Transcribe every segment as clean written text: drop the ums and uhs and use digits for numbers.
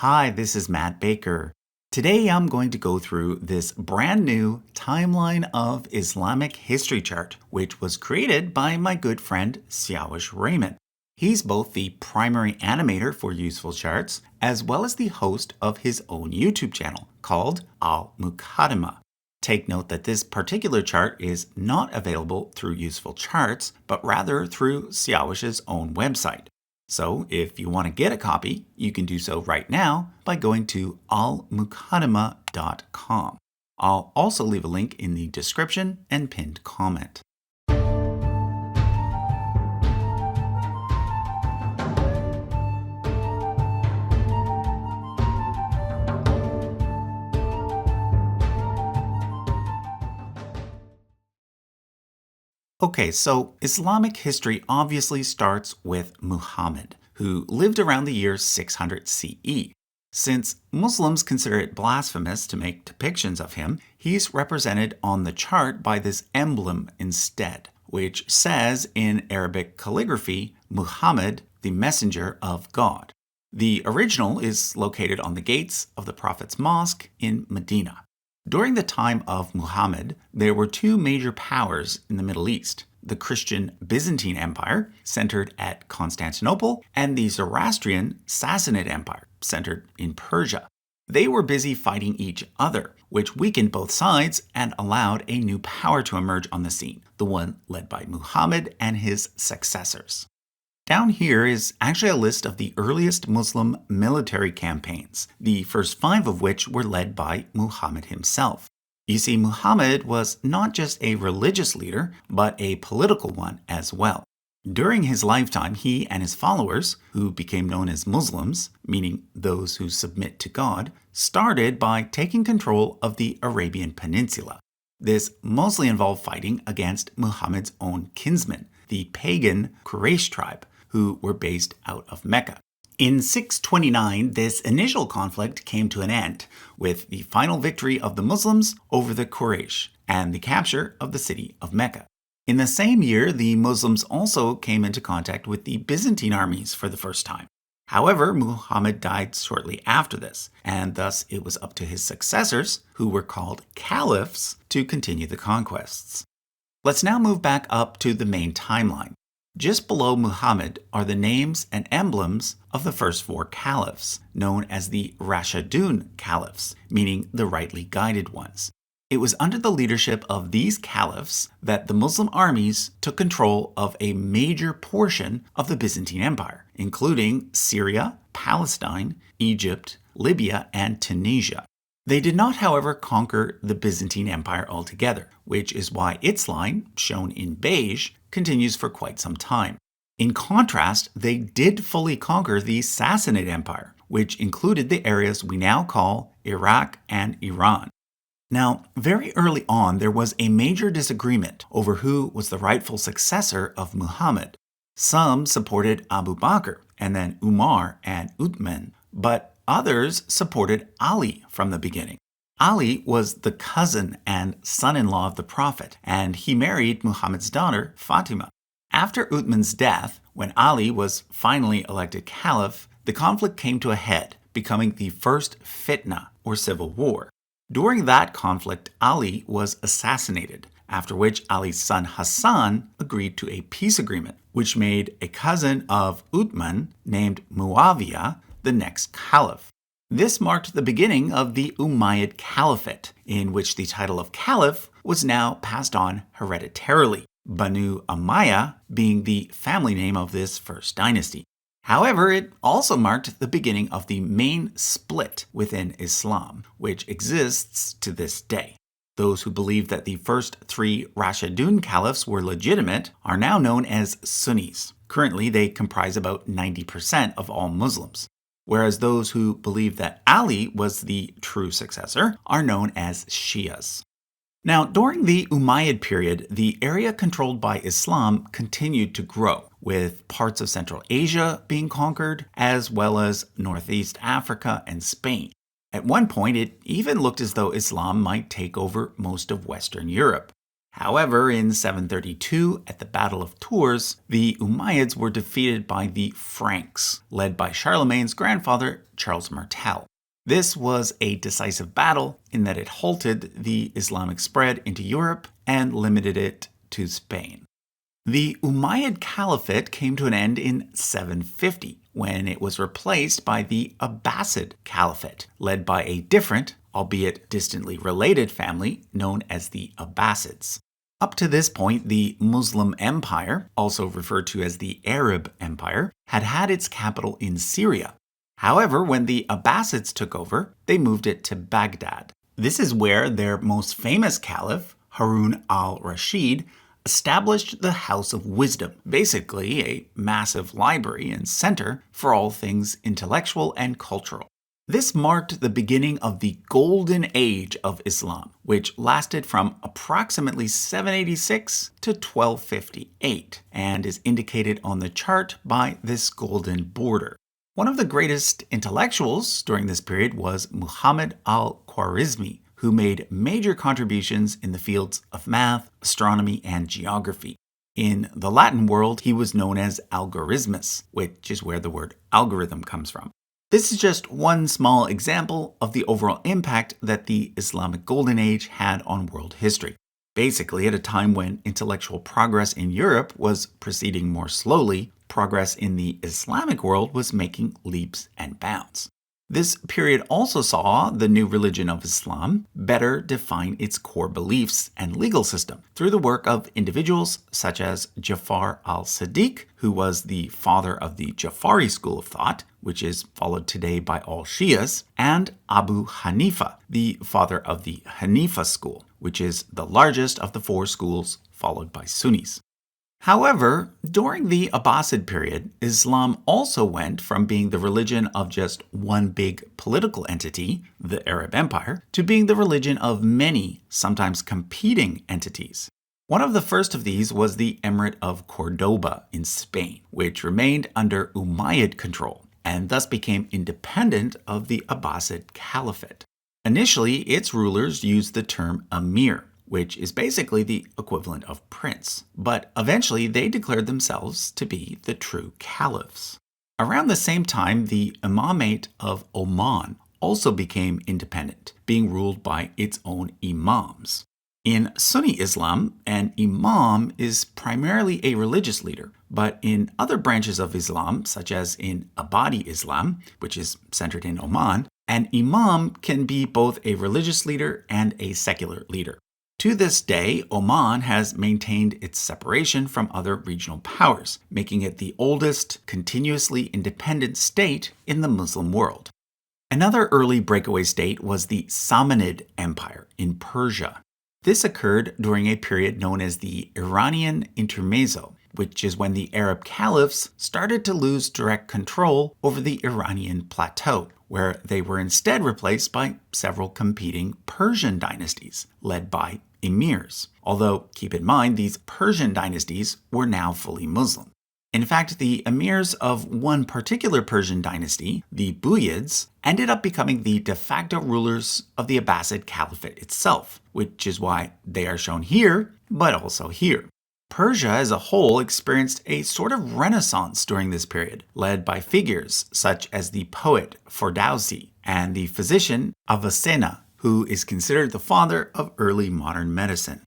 Hi, this is Matt Baker. Today I'm going to go through this brand new timeline of Islamic history chart, which was created by my good friend Syawish Rehman. He's both the primary animator for Useful Charts, as well as the host of his own YouTube channel called Muqadimah. Take note that this particular chart is not available through Useful Charts, but rather through Syawish's own website. So if you want to get a copy, you can do so right now by going to almuqadimah.com. I'll also leave a link in the description and pinned comment. Okay, so Islamic history obviously starts with Muhammad, who lived around the year 600 CE. Since Muslims consider it blasphemous to make depictions of him, he's represented on the chart by this emblem instead, which says in Arabic calligraphy, Muhammad, the messenger of God. The original is located on the gates of the Prophet's mosque in Medina. During the time of Muhammad, there were two major powers in the Middle East, the Christian Byzantine Empire, centered at Constantinople, and the Zoroastrian Sassanid Empire, centered in Persia. They were busy fighting each other, which weakened both sides and allowed a new power to emerge on the scene, the one led by Muhammad and his successors. Down here is actually a list of the earliest Muslim military campaigns, the first 5 of which were led by Muhammad himself. You see, Muhammad was not just a religious leader, but a political one as well. During his lifetime, he and his followers, who became known as Muslims, meaning those who submit to God, started by taking control of the Arabian Peninsula. This mostly involved fighting against Muhammad's own kinsmen, the pagan Quraysh tribe, who were based out of Mecca. In 629, this initial conflict came to an end, with the final victory of the Muslims over the Quraysh and the capture of the city of Mecca. In the same year, the Muslims also came into contact with the Byzantine armies for the first time. However, Muhammad died shortly after this, and thus it was up to his successors, who were called caliphs, to continue the conquests. Let's now move back up to the main timeline. Just below Muhammad are the names and emblems of the first 4 caliphs, known as the Rashidun caliphs, meaning the rightly guided ones. It was under the leadership of these caliphs that the Muslim armies took control of a major portion of the Byzantine Empire, including Syria, Palestine, Egypt, Libya, and Tunisia. They did not, however, conquer the Byzantine Empire altogether, which is why its line, shown in beige, continues for quite some time. In contrast, they did fully conquer the Sassanid Empire, which included the areas we now call Iraq and Iran. Now, very early on, there was a major disagreement over who was the rightful successor of Muhammad. Some supported Abu Bakr, and then Umar and Uthman, but others supported Ali from the beginning. Ali was the cousin and son-in-law of the Prophet, and he married Muhammad's daughter, Fatima. After Uthman's death, when Ali was finally elected caliph, the conflict came to a head, becoming the first fitna, or civil war. During that conflict, Ali was assassinated, after which Ali's son Hassan agreed to a peace agreement, which made a cousin of Uthman, named Muawiyah, the next caliph. This marked the beginning of the Umayyad Caliphate, in which the title of caliph was now passed on hereditarily, Banu Umayyah being the family name of this first dynasty. However, it also marked the beginning of the main split within Islam, which exists to this day. Those who believed that the first 3 Rashidun caliphs were legitimate are now known as Sunnis. Currently, they comprise about 90% of all Muslims, whereas those who believe that Ali was the true successor are known as Shias. Now, during the Umayyad period, the area controlled by Islam continued to grow, with parts of Central Asia being conquered, as well as Northeast Africa and Spain. At one point, it even looked as though Islam might take over most of Western Europe. However, in 732, at the Battle of Tours, the Umayyads were defeated by the Franks, led by Charlemagne's grandfather, Charles Martel. This was a decisive battle in that it halted the Islamic spread into Europe and limited it to Spain. The Umayyad Caliphate came to an end in 750, when it was replaced by the Abbasid Caliphate, led by a different, albeit distantly related family known as the Abbasids. Up to this point, the Muslim Empire, also referred to as the Arab Empire, had had its capital in Syria. However, when the Abbasids took over, they moved it to Baghdad. This is where their most famous caliph, Harun al-Rashid, established the House of Wisdom, basically a massive library and center for all things intellectual and cultural. This marked the beginning of the Golden Age of Islam, which lasted from approximately 786 to 1258, and is indicated on the chart by this golden border. One of the greatest intellectuals during this period was Muhammad al-Khwarizmi, who made major contributions in the fields of math, astronomy, and geography. In the Latin world, he was known as Algorithmus, which is where the word algorithm comes from. This is just one small example of the overall impact that the Islamic Golden Age had on world history. Basically, at a time when intellectual progress in Europe was proceeding more slowly, progress in the Islamic world was making leaps and bounds. This period also saw the new religion of Islam better define its core beliefs and legal system through the work of individuals such as Jafar al-Sadiq, who was the father of the Jafari school of thought, which is followed today by all Shias, and Abu Hanifa, the father of the Hanifa school, which is the largest of the four schools followed by Sunnis. However, during the Abbasid period, Islam also went from being the religion of just one big political entity, the Arab Empire, to being the religion of many, sometimes competing entities. One of the first of these was the Emirate of Cordoba in Spain, which remained under Umayyad control and thus became independent of the Abbasid Caliphate. Initially, its rulers used the term Amir, which is basically the equivalent of prince, but eventually they declared themselves to be the true caliphs. Around the same time, the Imamate of Oman also became independent, being ruled by its own imams. In Sunni Islam, an imam is primarily a religious leader, but in other branches of Islam, such as in Abadi Islam, which is centered in Oman, an imam can be both a religious leader and a secular leader. To this day, Oman has maintained its separation from other regional powers, making it the oldest, continuously independent state in the Muslim world. Another early breakaway state was the Samanid Empire in Persia. This occurred during a period known as the Iranian Intermezzo, which is when the Arab caliphs started to lose direct control over the Iranian plateau, where they were instead replaced by several competing Persian dynasties, led by emirs. Although, keep in mind, these Persian dynasties were now fully Muslim. In fact, the emirs of one particular Persian dynasty, the Buyids, ended up becoming the de facto rulers of the Abbasid Caliphate itself, which is why they are shown here, but also here. Persia as a whole experienced a sort of renaissance during this period, led by figures such as the poet Ferdowsi and the physician Avicenna, who is considered the father of early modern medicine.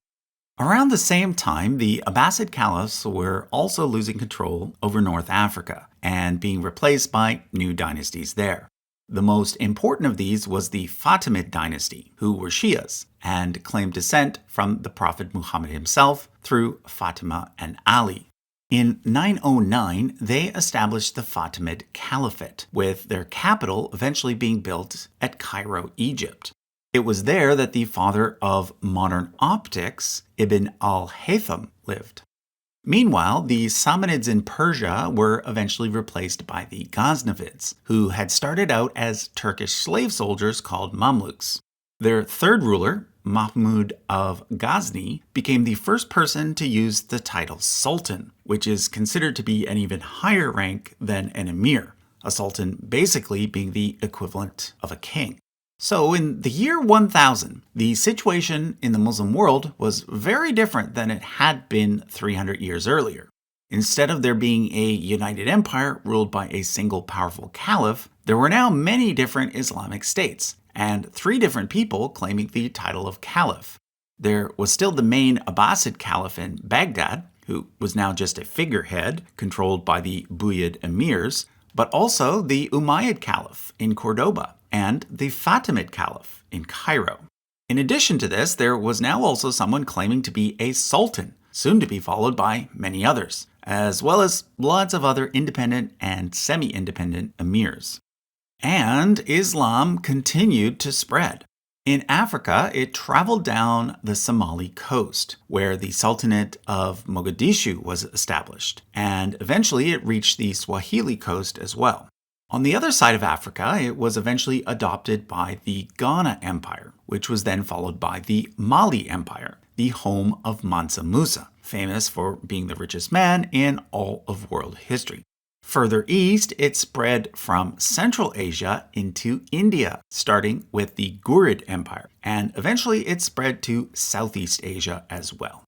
Around the same time, the Abbasid caliphs were also losing control over North Africa and being replaced by new dynasties there. The most important of these was the Fatimid dynasty, who were Shias and claimed descent from the Prophet Muhammad himself through Fatima and Ali. In 909, they established the Fatimid Caliphate, with their capital eventually being built at Cairo, Egypt. It was there that the father of modern optics, Ibn al-Haytham, lived. Meanwhile, the Samanids in Persia were eventually replaced by the Ghaznavids, who had started out as Turkish slave soldiers called Mamluks. Their third ruler, Mahmud of Ghazni, became the first person to use the title Sultan, which is considered to be an even higher rank than an emir, a sultan basically being the equivalent of a king. So, in the year 1000, the situation in the Muslim world was very different than it had been 300 years earlier. Instead of there being a united empire ruled by a single powerful caliph, there were now many different Islamic states, and 3 different people claiming the title of caliph. There was still the main Abbasid caliph in Baghdad, who was now just a figurehead controlled by the Buyid emirs, but also the Umayyad caliph in Cordoba and the Fatimid caliph in Cairo. In addition to this, there was now also someone claiming to be a sultan, soon to be followed by many others, as well as lots of other independent and semi-independent emirs. And Islam continued to spread. In Africa, it traveled down the Somali coast, where the Sultanate of Mogadishu was established, and eventually it reached the Swahili coast as well. On the other side of Africa, it was eventually adopted by the Ghana Empire, which was then followed by the Mali Empire, the home of Mansa Musa, famous for being the richest man in all of world history. Further east, it spread from Central Asia into India, starting with the Ghurid Empire, and eventually it spread to Southeast Asia as well.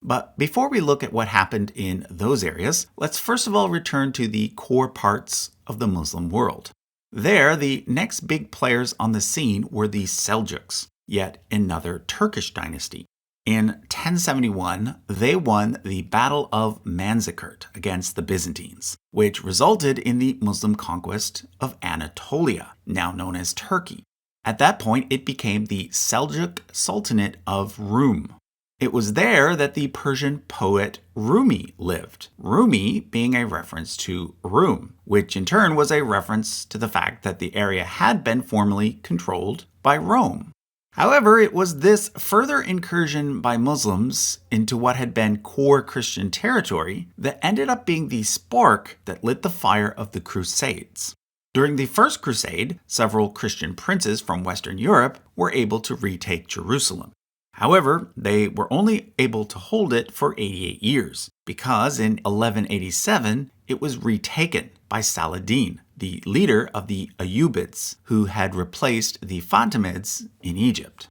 But before we look at what happened in those areas, let's first of all return to the core parts of the Muslim world. There, the next big players on the scene were the Seljuks, yet another Turkish dynasty. In 1071, they won the Battle of Manzikert against the Byzantines, which resulted in the Muslim conquest of Anatolia, now known as Turkey. At that point, it became the Seljuk Sultanate of Rum. It was there that the Persian poet Rumi lived, Rumi being a reference to Rum, which in turn was a reference to the fact that the area had been formerly controlled by Rome. However, it was this further incursion by Muslims into what had been core Christian territory that ended up being the spark that lit the fire of the Crusades. During the First Crusade, several Christian princes from Western Europe were able to retake Jerusalem. However, they were only able to hold it for 88 years, because in 1187 it was retaken by Saladin, the leader of the Ayyubids, who had replaced the Fatimids in Egypt.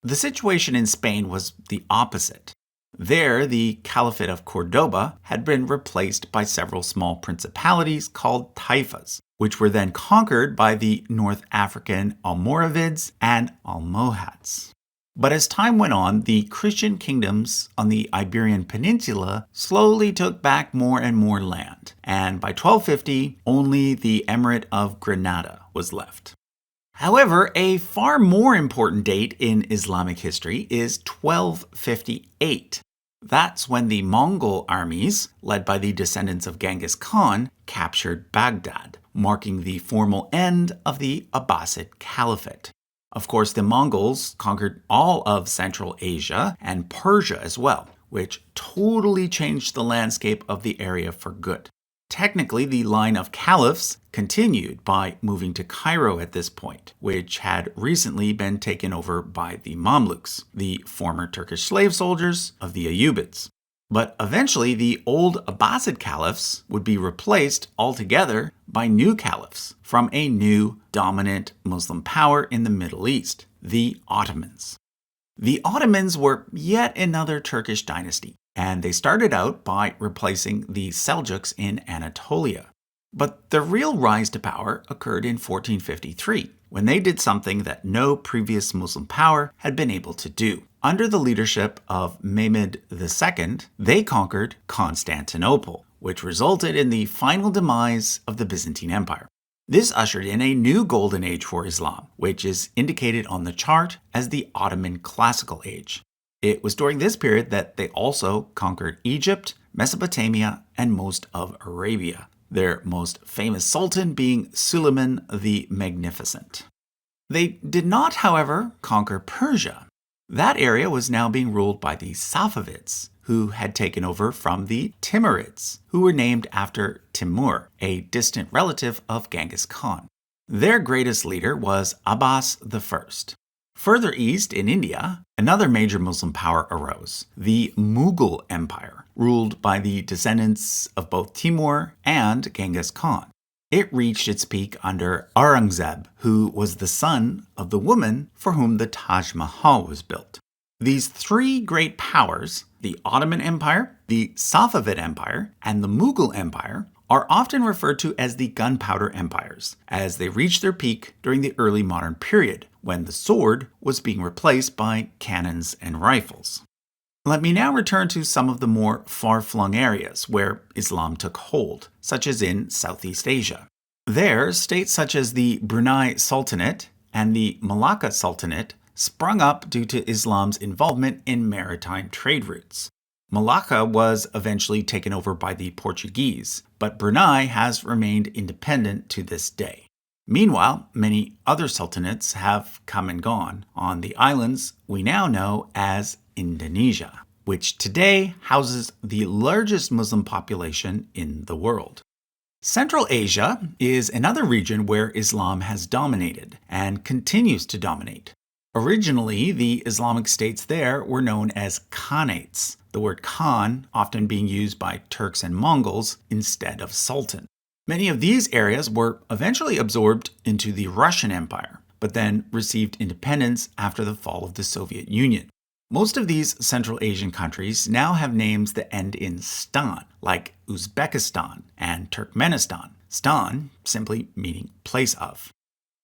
The situation in Spain was the opposite. There, the Caliphate of Cordoba had been replaced by several small principalities called taifas, which were then conquered by the North African Almoravids and Almohads. But as time went on, the Christian kingdoms on the Iberian Peninsula slowly took back more and more land, and by 1250, only the Emirate of Granada was left. However, a far more important date in Islamic history is 1258. That's when the Mongol armies, led by the descendants of Genghis Khan, captured Baghdad, marking the formal end of the Abbasid Caliphate. Of course, the Mongols conquered all of Central Asia and Persia as well, which totally changed the landscape of the area for good. Technically, the line of caliphs continued by moving to Cairo at this point, which had recently been taken over by the Mamluks, the former Turkish slave soldiers of the Ayyubids. But eventually, the old Abbasid caliphs would be replaced altogether by new caliphs from a new dominant Muslim power in the Middle East, the Ottomans. The Ottomans were yet another Turkish dynasty, and they started out by replacing the Seljuks in Anatolia. But the real rise to power occurred in 1453, when they did something that no previous Muslim power had been able to do. Under the leadership of Mehmed II, they conquered Constantinople, which resulted in the final demise of the Byzantine Empire. This ushered in a new golden age for Islam, which is indicated on the chart as the Ottoman Classical Age. It was during this period that they also conquered Egypt, Mesopotamia, and most of Arabia, their most famous sultan being Suleiman the Magnificent. They did not, however, conquer Persia. That area was now being ruled by the Safavids, who had taken over from the Timurids, who were named after Timur, a distant relative of Genghis Khan. Their greatest leader was Abbas I. Further east in India, another major Muslim power arose, the Mughal Empire, ruled by the descendants of both Timur and Genghis Khan. It reached its peak under Aurangzeb, who was the son of the woman for whom the Taj Mahal was built. These three great powers, the Ottoman Empire, the Safavid Empire, and the Mughal Empire, are often referred to as the gunpowder empires, as they reached their peak during the early modern period, when the sword was being replaced by cannons and rifles. Let me now return to some of the more far-flung areas where Islam took hold, such as in Southeast Asia. There, states such as the Brunei Sultanate and the Malacca Sultanate sprung up due to Islam's involvement in maritime trade routes. Malacca was eventually taken over by the Portuguese, but Brunei has remained independent to this day. Meanwhile, many other sultanates have come and gone on the islands we now know as Indonesia, which today houses the largest Muslim population in the world. Central Asia is another region where Islam has dominated and continues to dominate. Originally, the Islamic states there were known as khanates, the word Khan often being used by Turks and Mongols instead of sultan. Many of these areas were eventually absorbed into the Russian Empire, but then received independence after the fall of the Soviet Union. Most of these Central Asian countries now have names that end in stan, like Uzbekistan and Turkmenistan, stan simply meaning place of.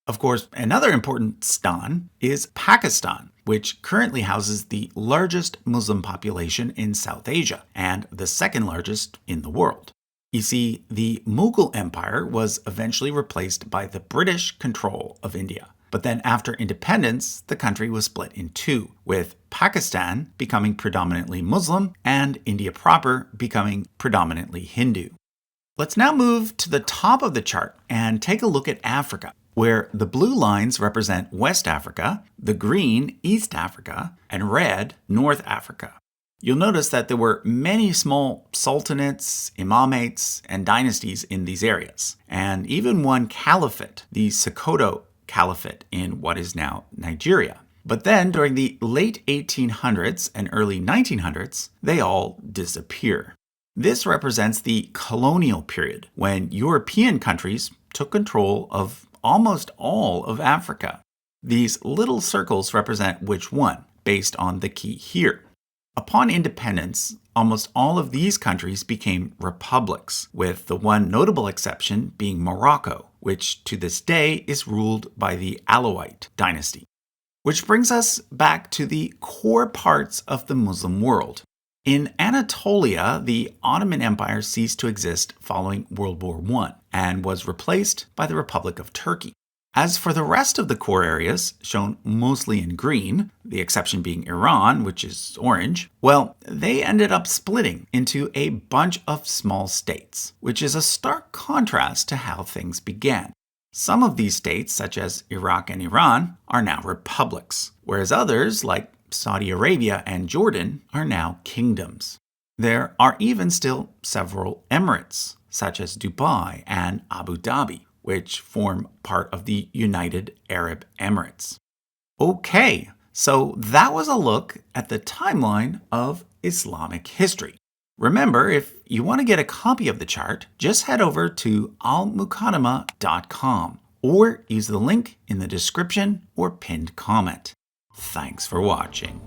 Of course, another important stan is Pakistan, which currently houses the largest Muslim population in South Asia and the second largest in the world. You see, the Mughal Empire was eventually replaced by the British control of India. But then after independence, the country was split in two, with Pakistan becoming predominantly Muslim and India proper becoming predominantly Hindu. Let's now move to the top of the chart and take a look at Africa, where the blue lines represent West Africa, the green East Africa, and red North Africa. You'll notice that there were many small sultanates, imamates, and dynasties in these areas, and even one caliphate, the Sokoto Caliphate in what is now Nigeria. But then during the late 1800s and early 1900s, they all disappear. This represents the colonial period, when European countries took control of almost all of Africa. These little circles represent which one, based on the key here. Upon independence, almost all of these countries became republics, with the one notable exception being Morocco, which to this day is ruled by the Alawite dynasty. Which brings us back to the core parts of the Muslim world. In Anatolia, the Ottoman Empire ceased to exist following World War I and was replaced by the Republic of Turkey. As for the rest of the core areas, shown mostly in green, the exception being Iran, which is orange, well, they ended up splitting into a bunch of small states, which is a stark contrast to how things began. Some of these states, such as Iraq and Iran, are now republics, whereas others, like Saudi Arabia and Jordan, are now kingdoms. There are even still several emirates, such as Dubai and Abu Dhabi, which form part of the United Arab Emirates. Okay, so that was a look at the timeline of Islamic history. Remember, if you want to get a copy of the chart, just head over to almuqadimah.com or use the link in the description or pinned comment. Thanks for watching.